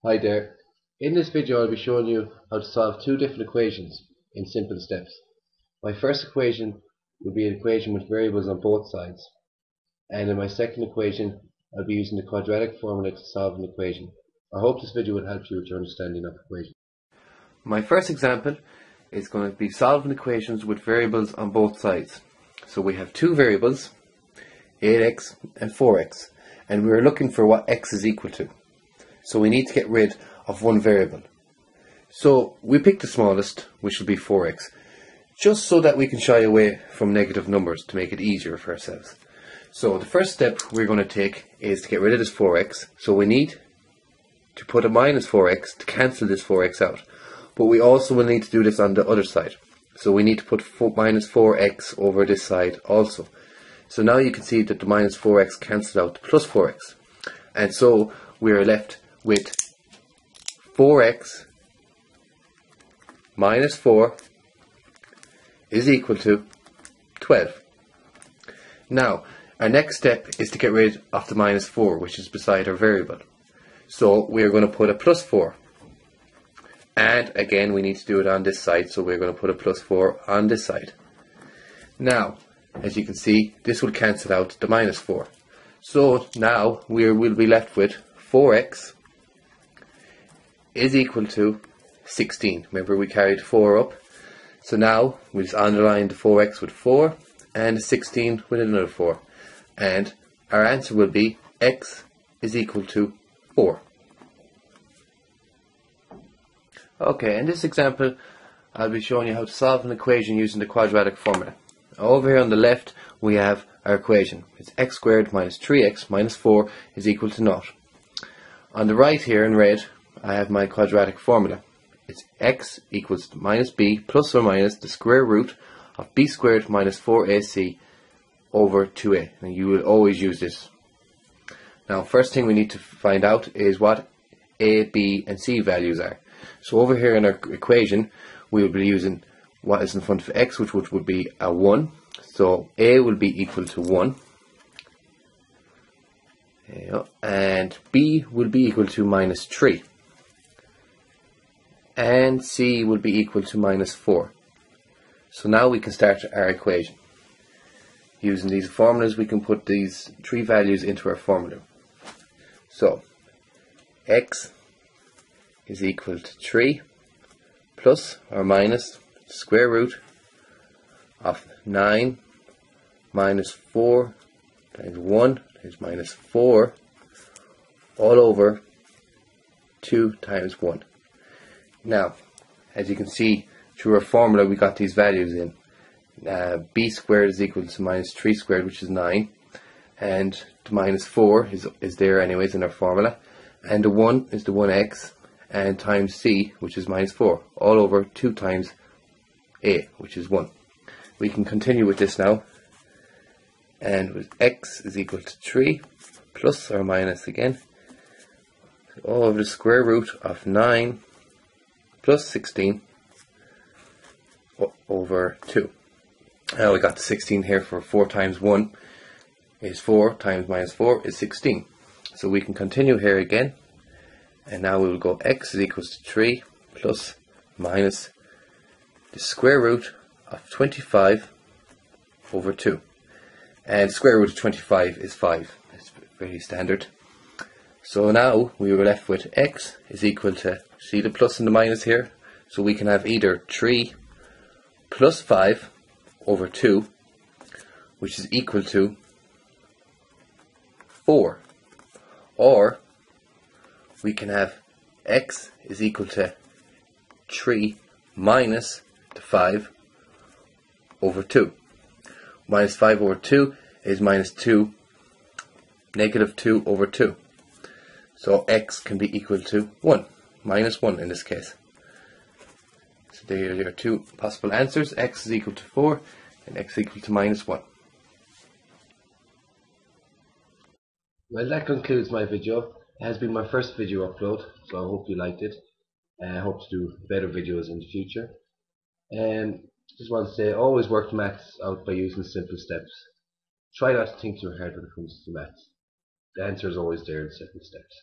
Hi there. In this video I'll be showing you how to solve two different equations in simple steps. My first equation will be an equation with variables on both sides, and in my second equation I'll be using the quadratic formula to solve an equation. I hope this video will help you with your understanding of equations. My first example is going to be solving equations with variables on both sides. So we have two variables, 8x and 4x, and we're looking for what x is equal to. So we need to get rid of one variable. So we pick the smallest, which will be 4x, just so that we can shy away from negative numbers to make it easier for ourselves. So the first step we're going to take is to get rid of this 4x. So we need to put a minus 4x to cancel this 4x out. But we also will need to do this on the other side. So we need to put minus 4x over this side also. So now you can see that the minus 4x cancels out the plus 4x. And so we are left with 4x minus 4 is equal to 12. Now, our next step is to get rid of the minus 4, which is beside our variable. So we're going to put a plus 4. And again, we need to do it on this side, so we're going to put a plus 4 on this side. Now, as you can see, this will cancel out the minus 4. So now we will be left with 4x is equal to 16. Remember, we carried 4 up. So now we just underline the 4x with 4 and 16 with another 4. And our answer will be x is equal to 4. Okay, in this example I'll be showing you how to solve an equation using the quadratic formula. Over here on the left we have our equation. It's x squared minus 3x minus 4 is equal to 0. On the right here in red I have my quadratic formula. It's x equals to minus b plus or minus the square root of b squared minus 4ac over 2a. And you will always use this. Now, first thing we need to find out is what a, b and c values are. So over here in our equation we will be using what is in front of x, which would be a 1. So a will be equal to 1. And b will be equal to minus 3. And c will be equal to minus 4. So now we can start our equation. Using these formulas we can put these three values into our formula. So x is equal to 3 plus or minus the square root of 9 minus 4 times 1 times minus 4 all over 2 times 1. Now, as you can see through our formula we got these values in. B squared is equal to minus 3 squared, which is 9, and the minus 4 is there anyways in our formula, and the 1 is the 1x, and times c, which is minus 4, all over 2 times a, which is 1. We can continue with this now, and with x is equal to 3 plus or minus again all over the square root of 9 plus 16 over 2. Now we got the 16 here, for 4 times 1 is 4 times minus 4 is 16. So we can continue here again, and now we will go x is equal to 3 plus minus the square root of 25 over 2. And square root of 25 is 5. It's very standard. So now we were left with x is equal to, see the plus and the minus here? So we can have either 3 plus 5 over 2, which is equal to 4. Or we can have x is equal to 3 minus the 5 over 2. Minus 5 over 2 is minus 2, negative 2 over 2. So x can be equal to 1, minus 1 in this case. So there are your two possible answers. X is equal to 4 and x is equal to minus 1. Well, that concludes my video. It has been my first video upload, so I hope you liked it. I hope to do better videos in the future. And just want to say, always work maths out by using simple steps. Try not to think too hard when it comes to maths. The answer is always there in simple steps.